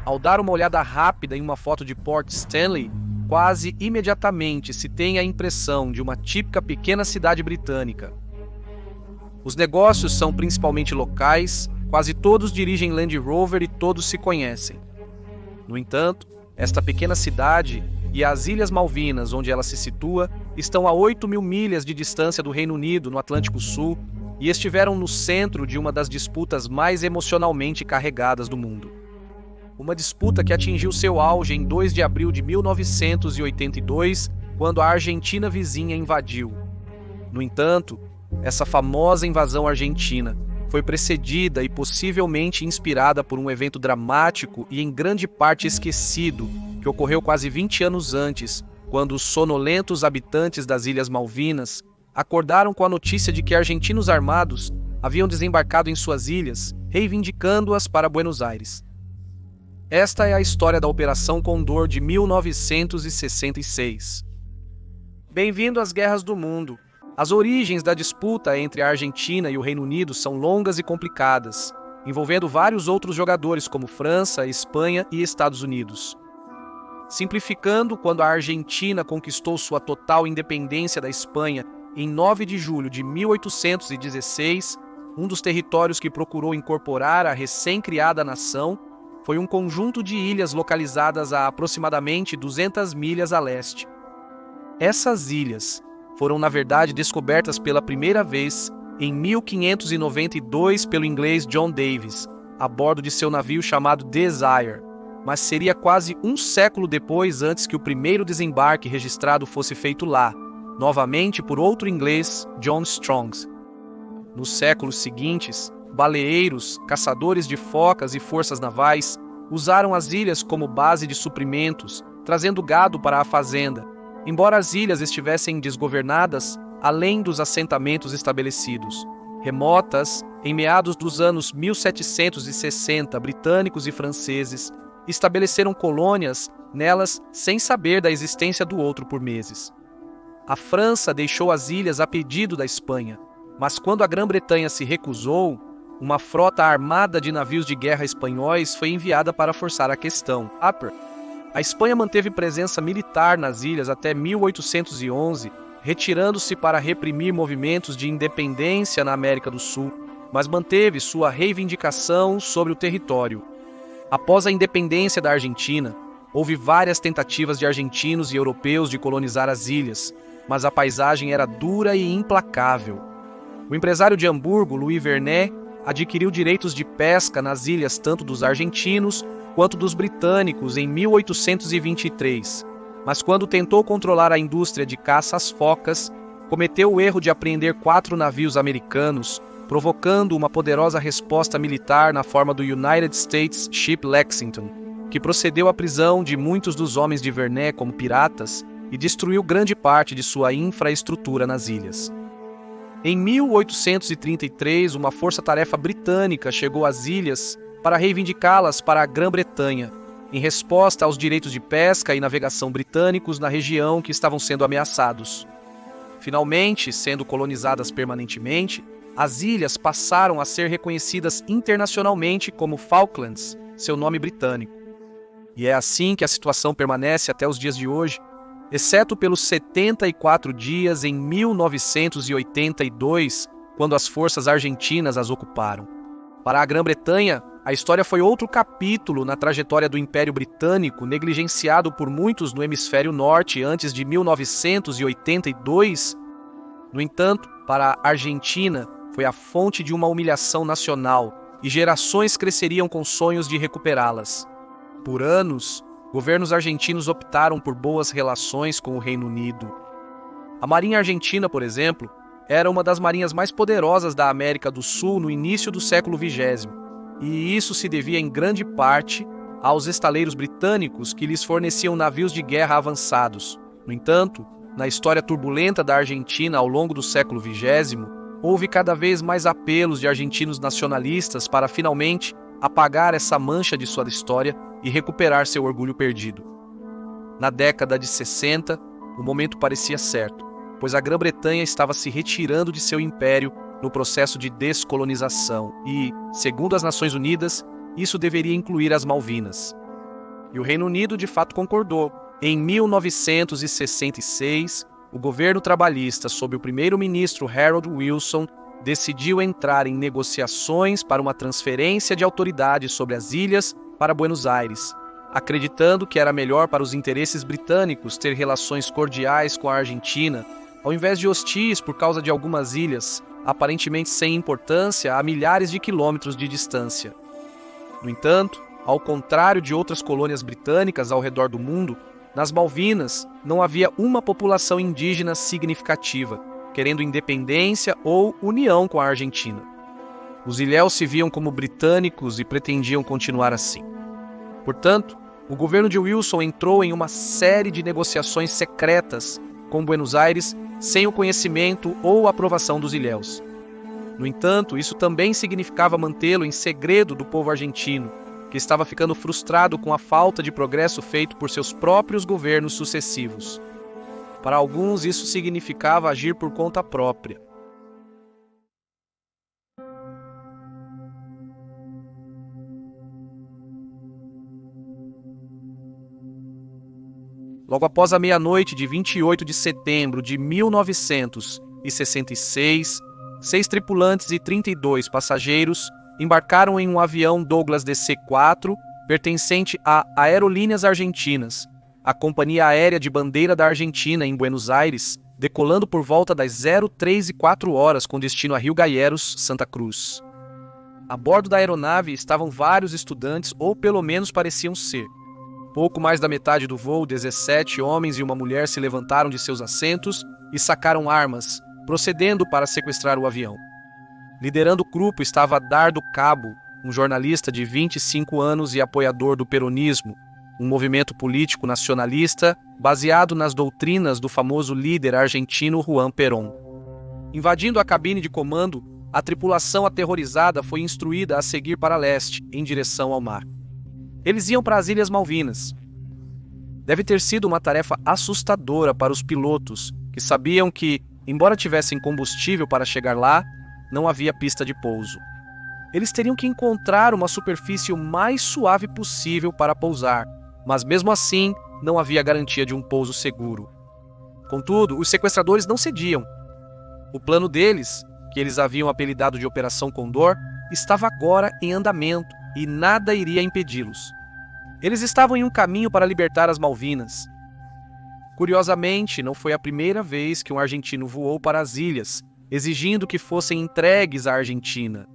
Ao dar uma olhada rápida em uma foto de Port Stanley, quase imediatamente se tem a impressão de uma típica pequena cidade britânica. Os negócios são principalmente locais, quase todos dirigem Land Rover e todos se conhecem. No entanto, esta pequena cidade e as Ilhas Malvinas, onde ela se situa, estão a 8.000 milhas de distância do Reino Unido, no Atlântico Sul, e estiveram no centro de uma das disputas mais emocionalmente carregadas do mundo. Uma disputa que atingiu seu auge em 2 de abril de 1982, quando a Argentina vizinha invadiu. No entanto, essa famosa invasão argentina foi precedida e possivelmente inspirada por um evento dramático e em grande parte esquecido, que ocorreu quase 20 anos antes, quando os sonolentos habitantes das Ilhas Malvinas acordaram com a notícia de que argentinos armados haviam desembarcado em suas ilhas, reivindicando-as para Buenos Aires. Esta é a história da Operação Condor de 1966. Bem-vindo às guerras do mundo. As origens da disputa entre a Argentina e o Reino Unido são longas e complicadas, envolvendo vários outros jogadores como França, Espanha e Estados Unidos. Simplificando, quando a Argentina conquistou sua total independência da Espanha em 9 de julho de 1816, um dos territórios que procurou incorporar a recém-criada nação foi um conjunto de ilhas localizadas a aproximadamente 200 milhas a leste. Essas ilhas foram, na verdade, descobertas pela primeira vez em 1592 pelo inglês John Davis, a bordo de seu navio chamado Desire, mas seria quase um século depois antes que o primeiro desembarque registrado fosse feito lá, novamente por outro inglês, John Strongs. Nos séculos seguintes, baleeiros, caçadores de focas e forças navais usaram as ilhas como base de suprimentos, trazendo gado para a fazenda, embora as ilhas estivessem desgovernadas além dos assentamentos estabelecidos. Remotas, em meados dos anos 1760, britânicos e franceses estabeleceram colônias nelas sem saber da existência do outro por meses. A França deixou as ilhas a pedido da Espanha, mas quando a Grã-Bretanha se recusou, uma frota armada de navios de guerra espanhóis foi enviada para forçar a questão. A Espanha manteve presença militar nas ilhas até 1811, retirando-se para reprimir movimentos de independência na América do Sul, mas manteve sua reivindicação sobre o território. Após a independência da Argentina, houve várias tentativas de argentinos e europeus de colonizar as ilhas, mas a paisagem era dura e implacável. O empresário de Hamburgo, Louis Vernet, adquiriu direitos de pesca nas ilhas tanto dos argentinos quanto dos britânicos em 1823, mas quando tentou controlar a indústria de caça às focas, cometeu o erro de apreender 4 navios americanos, provocando uma poderosa resposta militar na forma do United States Ship Lexington, que procedeu à prisão de muitos dos homens de Vernet como piratas e destruiu grande parte de sua infraestrutura nas ilhas. Em 1833, uma força-tarefa britânica chegou às ilhas para reivindicá-las para a Grã-Bretanha, em resposta aos direitos de pesca e navegação britânicos na região que estavam sendo ameaçados. Finalmente, sendo colonizadas permanentemente, as ilhas passaram a ser reconhecidas internacionalmente como Falklands, seu nome britânico. E é assim que a situação permanece até os dias de hoje, exceto pelos 74 dias em 1982, quando as forças argentinas as ocuparam. Para a Grã-Bretanha, a história foi outro capítulo na trajetória do Império Britânico, negligenciado por muitos no hemisfério norte antes de 1982. No entanto, para a Argentina, foi a fonte de uma humilhação nacional, e gerações cresceriam com sonhos de recuperá-las. Por anos, governos argentinos optaram por boas relações com o Reino Unido. A Marinha Argentina, por exemplo, era uma das marinhas mais poderosas da América do Sul no início do século XX, e isso se devia em grande parte aos estaleiros britânicos que lhes forneciam navios de guerra avançados. No entanto, na história turbulenta da Argentina ao longo do século XX, houve cada vez mais apelos de argentinos nacionalistas para finalmente apagar essa mancha de sua história e recuperar seu orgulho perdido. Na década de 60, o momento parecia certo, pois a Grã-Bretanha estava se retirando de seu império no processo de descolonização e, segundo as Nações Unidas, isso deveria incluir as Malvinas. E o Reino Unido de fato concordou. Em 1966, o governo trabalhista, sob o primeiro-ministro Harold Wilson, decidiu entrar em negociações para uma transferência de autoridade sobre as ilhas para Buenos Aires, acreditando que era melhor para os interesses britânicos ter relações cordiais com a Argentina, ao invés de hostis por causa de algumas ilhas, aparentemente sem importância, a milhares de quilômetros de distância. No entanto, ao contrário de outras colônias britânicas ao redor do mundo, nas Malvinas não havia uma população indígena significativa, querendo independência ou união com a Argentina. Os ilhéus se viam como britânicos e pretendiam continuar assim. Portanto, o governo de Wilson entrou em uma série de negociações secretas com Buenos Aires sem o conhecimento ou aprovação dos ilhéus. No entanto, isso também significava mantê-lo em segredo do povo argentino, que estava ficando frustrado com a falta de progresso feito por seus próprios governos sucessivos. Para alguns, isso significava agir por conta própria. Logo após a meia-noite de 28 de setembro de 1966, 6 tripulantes e 32 passageiros embarcaram em um avião Douglas DC-4 pertencente a Aerolíneas Argentinas, a companhia aérea de bandeira da Argentina em Buenos Aires, decolando por volta das 03:04 com destino a Rio Gallegos, Santa Cruz. A bordo da aeronave estavam vários estudantes, ou pelo menos pareciam ser. Pouco mais da metade do voo, 17 homens e uma mulher se levantaram de seus assentos e sacaram armas, procedendo para sequestrar o avião. Liderando o grupo estava Dardo Cabo, um jornalista de 25 anos e apoiador do peronismo, um movimento político nacionalista baseado nas doutrinas do famoso líder argentino Juan Perón. Invadindo a cabine de comando, a tripulação aterrorizada foi instruída a seguir para leste, em direção ao mar. Eles iam para as Ilhas Malvinas. Deve ter sido uma tarefa assustadora para os pilotos, que sabiam que, embora tivessem combustível para chegar lá, não havia pista de pouso. Eles teriam que encontrar uma superfície o mais suave possível para pousar, mas mesmo assim não havia garantia de um pouso seguro. Contudo, os sequestradores não cediam. O plano deles, que eles haviam apelidado de Operação Condor, estava agora em andamento e nada iria impedi-los. Eles estavam em um caminho para libertar as Malvinas. Curiosamente, não foi a primeira vez que um argentino voou para as ilhas, exigindo que fossem entregues à Argentina.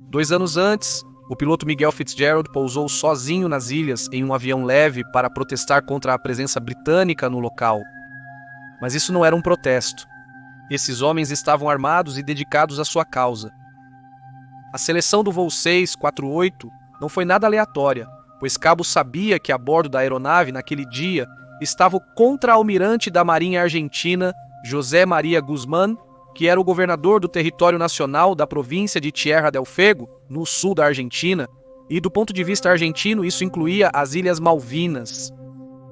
2 anos antes, o piloto Miguel Fitzgerald pousou sozinho nas ilhas em um avião leve para protestar contra a presença britânica no local. Mas isso não era um protesto. Esses homens estavam armados e dedicados à sua causa. A seleção do voo 648 não foi nada aleatória, pois Cabo sabia que a bordo da aeronave naquele dia estava o contra-almirante da Marinha Argentina, José Maria Guzmán, que era o governador do território nacional da província de Tierra del Fuego, no sul da Argentina, e do ponto de vista argentino isso incluía as Ilhas Malvinas.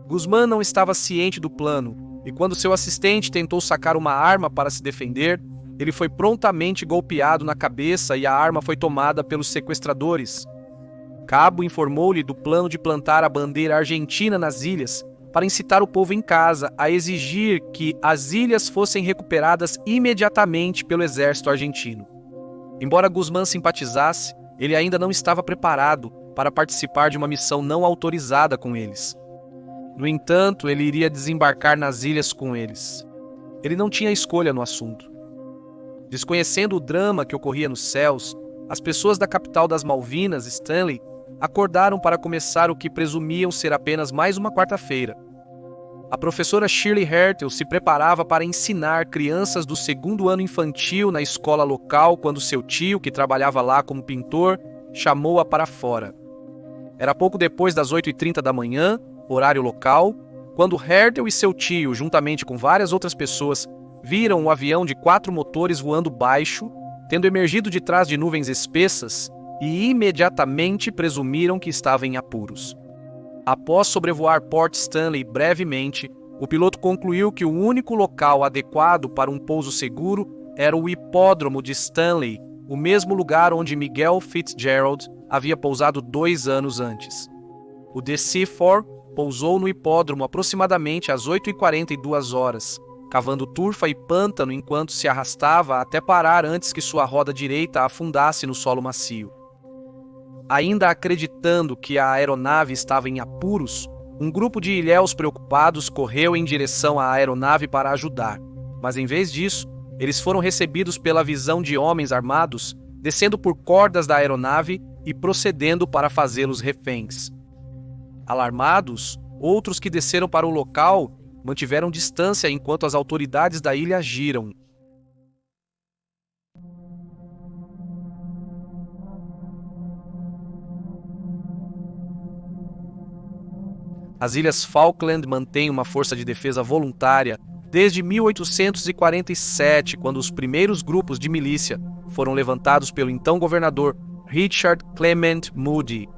Guzmán não estava ciente do plano, e quando seu assistente tentou sacar uma arma para se defender, ele foi prontamente golpeado na cabeça e a arma foi tomada pelos sequestradores. Cabo informou-lhe do plano de plantar a bandeira argentina nas ilhas, para incitar o povo em casa a exigir que as ilhas fossem recuperadas imediatamente pelo exército argentino. Embora Guzmán simpatizasse, ele ainda não estava preparado para participar de uma missão não autorizada com eles. No entanto, ele iria desembarcar nas ilhas com eles. Ele não tinha escolha no assunto. Desconhecendo o drama que ocorria nos céus, as pessoas da capital das Malvinas, Stanley, acordaram para começar o que presumiam ser apenas mais uma quarta-feira. A professora Shirley Hertel se preparava para ensinar crianças do 2º ano infantil na escola local quando seu tio, que trabalhava lá como pintor, chamou-a para fora. Era pouco depois das 8h30 da manhã, horário local, quando Hertel e seu tio, juntamente com várias outras pessoas, viram um avião de 4 motores voando baixo, tendo emergido de trás de nuvens espessas, e imediatamente presumiram que estava em apuros. Após sobrevoar Port Stanley brevemente, o piloto concluiu que o único local adequado para um pouso seguro era o hipódromo de Stanley, o mesmo lugar onde Miguel Fitzgerald havia pousado 2 anos antes. O DC-4 pousou no hipódromo aproximadamente às 8h42, cavando turfa e pântano enquanto se arrastava até parar antes que sua roda direita afundasse no solo macio. Ainda acreditando que a aeronave estava em apuros, um grupo de ilhéus preocupados correu em direção à aeronave para ajudar, mas em vez disso, eles foram recebidos pela visão de homens armados descendo por cordas da aeronave e procedendo para fazê-los reféns. Alarmados, outros que desceram para o local mantiveram distância enquanto as autoridades da ilha agiram. As Ilhas Falkland mantêm uma força de defesa voluntária desde 1847, quando os primeiros grupos de milícia foram levantados pelo então governador Richard Clement Moody.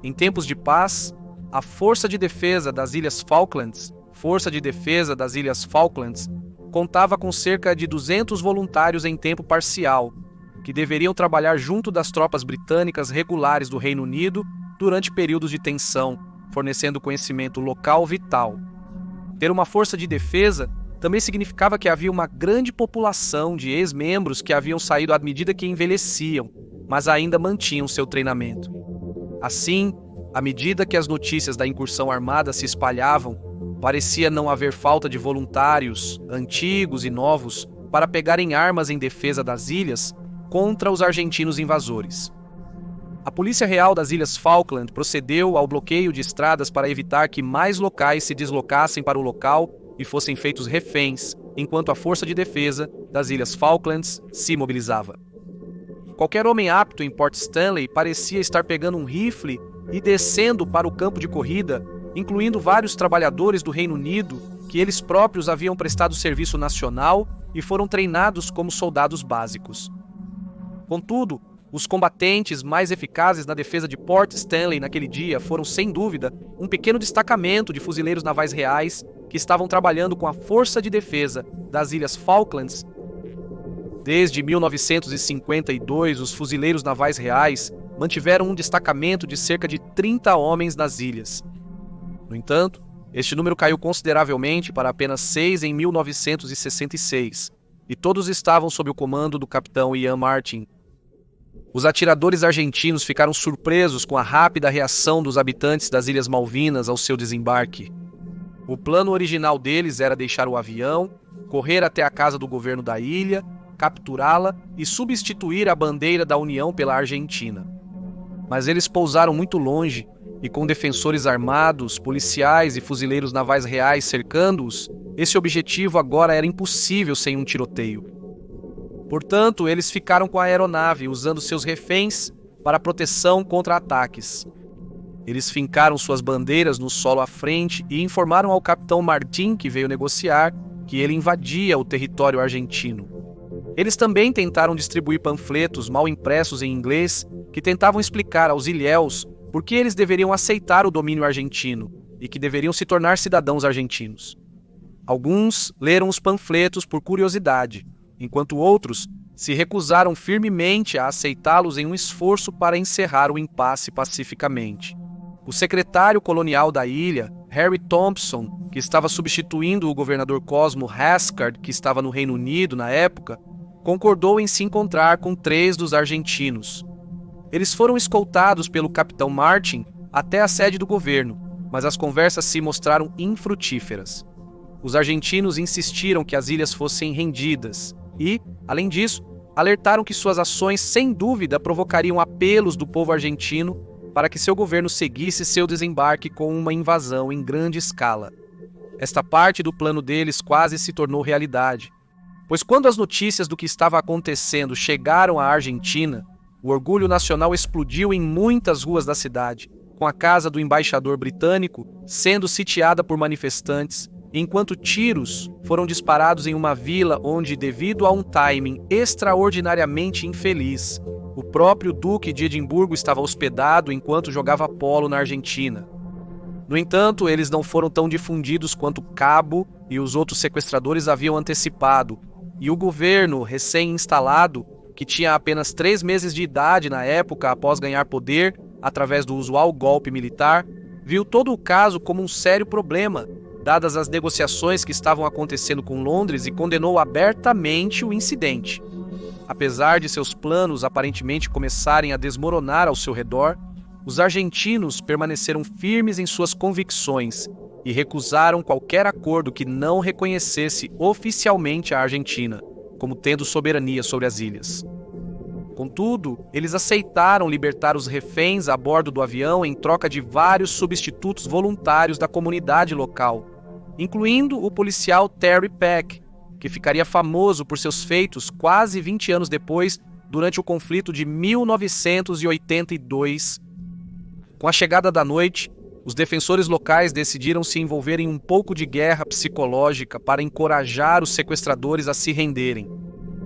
Em tempos de paz, a Força de Defesa das Ilhas Falklands, contava com cerca de 200 voluntários em tempo parcial, que deveriam trabalhar junto das tropas britânicas regulares do Reino Unido durante períodos de tensão, fornecendo conhecimento local vital. Ter uma força de defesa também significava que havia uma grande população de ex-membros que haviam saído à medida que envelheciam, mas ainda mantinham seu treinamento. Assim, à medida que as notícias da incursão armada se espalhavam, parecia não haver falta de voluntários, antigos e novos, para pegarem armas em defesa das ilhas contra os argentinos invasores. A Polícia Real das Ilhas Falkland procedeu ao bloqueio de estradas para evitar que mais locais se deslocassem para o local e fossem feitos reféns, enquanto a Força de Defesa das Ilhas Falklands se mobilizava. Qualquer homem apto em Port Stanley parecia estar pegando um rifle e descendo para o campo de corrida, incluindo vários trabalhadores do Reino Unido que eles próprios haviam prestado serviço nacional e foram treinados como soldados básicos. Contudo, os combatentes mais eficazes na defesa de Port Stanley naquele dia foram, sem dúvida, um pequeno destacamento de fuzileiros navais reais que estavam trabalhando com a Força de Defesa das Ilhas Falklands. Desde 1952, os fuzileiros navais reais mantiveram um destacamento de cerca de 30 homens nas ilhas. No entanto, este número caiu consideravelmente para apenas 6 em 1966, e todos estavam sob o comando do capitão Ian Martin. Os atiradores argentinos ficaram surpresos com a rápida reação dos habitantes das Ilhas Malvinas ao seu desembarque. O plano original deles era deixar o avião, correr até a casa do governo da ilha, capturá-la e substituir a bandeira da União pela Argentina. Mas eles pousaram muito longe e, com defensores armados, policiais e fuzileiros navais reais cercando-os, esse objetivo agora era impossível sem um tiroteio. Portanto, eles ficaram com a aeronave, usando seus reféns para proteção contra ataques. Eles fincaram suas bandeiras no solo à frente e informaram ao capitão Martin, que veio negociar, que ele invadia o território argentino. Eles também tentaram distribuir panfletos mal impressos em inglês que tentavam explicar aos ilhéus por que eles deveriam aceitar o domínio argentino e que deveriam se tornar cidadãos argentinos. Alguns leram os panfletos por curiosidade, enquanto outros se recusaram firmemente a aceitá-los em um esforço para encerrar o impasse pacificamente. O secretário colonial da ilha, Harry Thompson, que estava substituindo o governador Cosmo Haskard, que estava no Reino Unido na época, concordou em se encontrar com 3 dos argentinos. Eles foram escoltados pelo capitão Martin até a sede do governo, mas as conversas se mostraram infrutíferas. Os argentinos insistiram que as ilhas fossem rendidas e, além disso, alertaram que suas ações sem dúvida provocariam apelos do povo argentino para que seu governo seguisse seu desembarque com uma invasão em grande escala. Esta parte do plano deles quase se tornou realidade, pois quando as notícias do que estava acontecendo chegaram à Argentina, o orgulho nacional explodiu em muitas ruas da cidade, com a casa do embaixador britânico sendo sitiada por manifestantes, enquanto tiros foram disparados em uma vila onde, devido a um timing extraordinariamente infeliz, o próprio Duque de Edimburgo estava hospedado enquanto jogava polo na Argentina. No entanto, eles não foram tão difundidos quanto Cabo e os outros sequestradores haviam antecipado, e o governo recém-instalado, que tinha apenas 3 meses de idade na época após ganhar poder através do usual golpe militar, viu todo o caso como um sério problema, dadas as negociações que estavam acontecendo com Londres, e condenou abertamente o incidente. Apesar de seus planos aparentemente começarem a desmoronar ao seu redor, os argentinos permaneceram firmes em suas convicções e recusaram qualquer acordo que não reconhecesse oficialmente a Argentina como tendo soberania sobre as ilhas. Contudo, eles aceitaram libertar os reféns a bordo do avião em troca de vários substitutos voluntários da comunidade local, incluindo o policial Terry Peck, que ficaria famoso por seus feitos quase 20 anos depois, durante o conflito de 1982. Com a chegada da noite, os defensores locais decidiram se envolver em um pouco de guerra psicológica para encorajar os sequestradores a se renderem.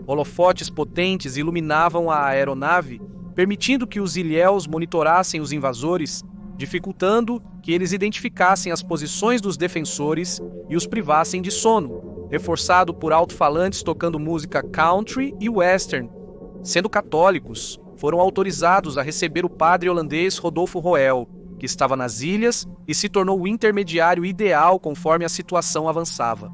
Holofotes potentes iluminavam a aeronave, permitindo que os ilhéus monitorassem os invasores, dificultando que eles identificassem as posições dos defensores e os privassem de sono, reforçado por alto-falantes tocando música country e western. Sendo católicos, foram autorizados a receber o padre holandês Rodolfo Roel, que estava nas ilhas e se tornou o intermediário ideal conforme a situação avançava.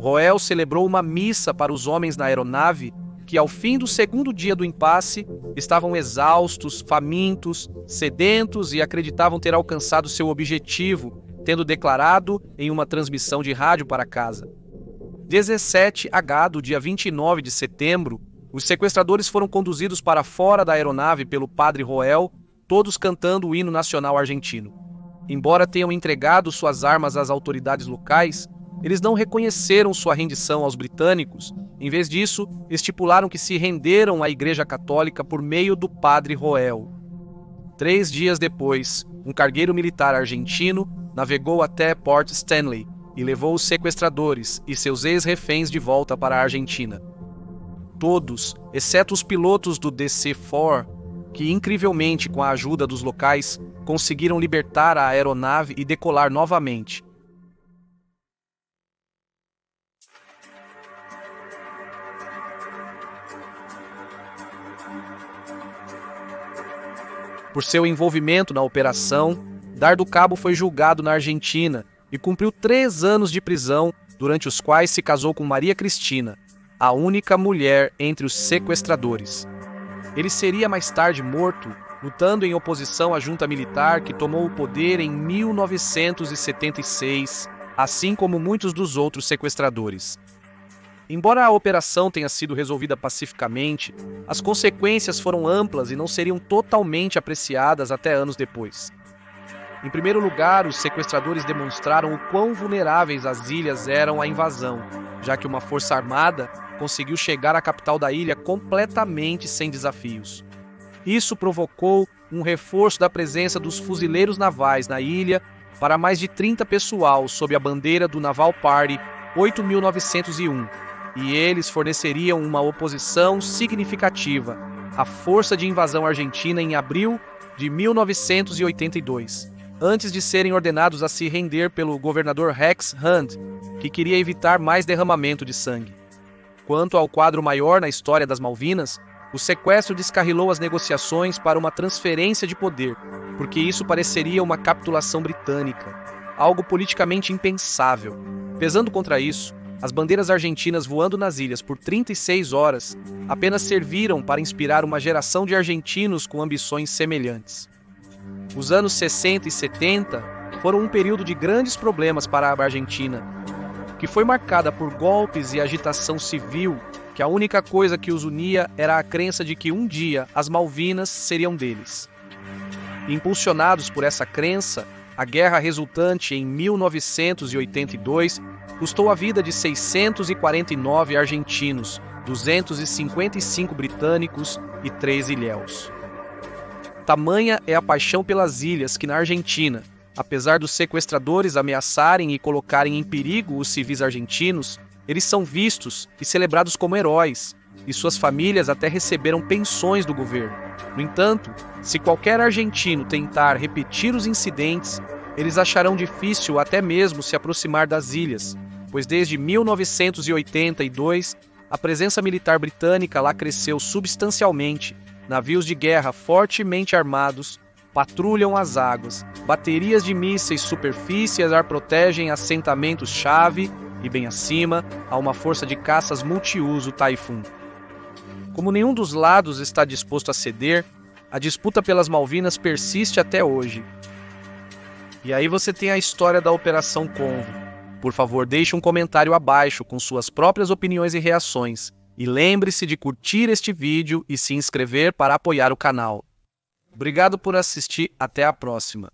Roel celebrou uma missa para os homens na aeronave que, ao fim do segundo dia do impasse, estavam exaustos, famintos, sedentos e acreditavam ter alcançado seu objetivo, tendo declarado em uma transmissão de rádio para casa. 17H do dia 29 de setembro, os sequestradores foram conduzidos para fora da aeronave pelo padre Roel, todos cantando o hino nacional argentino. Embora tenham entregado suas armas às autoridades locais, eles não reconheceram sua rendição aos britânicos. Em vez disso, estipularam que se renderam à Igreja Católica por meio do padre Roel. 3 dias depois, um cargueiro militar argentino navegou até Port Stanley e levou os sequestradores e seus ex-reféns de volta para a Argentina. Todos, exceto os pilotos do DC-4, que incrivelmente, com a ajuda dos locais, conseguiram libertar a aeronave e decolar novamente. Por seu envolvimento na operação, Dardo Cabo foi julgado na Argentina e cumpriu 3 anos de prisão, durante os quais se casou com Maria Cristina, a única mulher entre os sequestradores. Ele seria mais tarde morto, lutando em oposição à junta militar que tomou o poder em 1976, assim como muitos dos outros sequestradores. Embora a operação tenha sido resolvida pacificamente, as consequências foram amplas e não seriam totalmente apreciadas até anos depois. Em primeiro lugar, os sequestradores demonstraram o quão vulneráveis as ilhas eram à invasão, já que uma força armada conseguiu chegar à capital da ilha completamente sem desafios. Isso provocou um reforço da presença dos fuzileiros navais na ilha para mais de 30 pessoal sob a bandeira do Naval Party 8901, e eles forneceriam uma oposição significativa à força de invasão argentina em abril de 1982, antes de serem ordenados a se render pelo governador Rex Hunt, que queria evitar mais derramamento de sangue. Quanto ao quadro maior na história das Malvinas, o sequestro descarrilou as negociações para uma transferência de poder, porque isso pareceria uma capitulação britânica, algo politicamente impensável. Pesando contra isso, as bandeiras argentinas voando nas ilhas por 36 horas apenas serviram para inspirar uma geração de argentinos com ambições semelhantes. Os anos 60 e 70 foram um período de grandes problemas para a Argentina, que foi marcada por golpes e agitação civil, que a única coisa que os unia era a crença de que um dia as Malvinas seriam deles. Impulsionados por essa crença, a guerra resultante em 1982 custou a vida de 649 argentinos, 255 britânicos e 3 ilhéus. Tamanha é a paixão pelas ilhas que na Argentina, apesar dos sequestradores ameaçarem e colocarem em perigo os civis argentinos, eles são vistos e celebrados como heróis, e suas famílias até receberam pensões do governo. No entanto, se qualquer argentino tentar repetir os incidentes, eles acharão difícil até mesmo se aproximar das ilhas, pois desde 1982 a presença militar britânica lá cresceu substancialmente, navios de guerra fortemente armados, patrulham as águas. Baterias de mísseis superfícies ar protegem assentamentos-chave e, bem acima, há uma força de caças multiuso Typhoon. Como nenhum dos lados está disposto a ceder, a disputa pelas Malvinas persiste até hoje. E aí você tem a história da Operação Convo. Por favor, deixe um comentário abaixo com suas próprias opiniões e reações. E lembre-se de curtir este vídeo e se inscrever para apoiar o canal. Obrigado por assistir, até a próxima.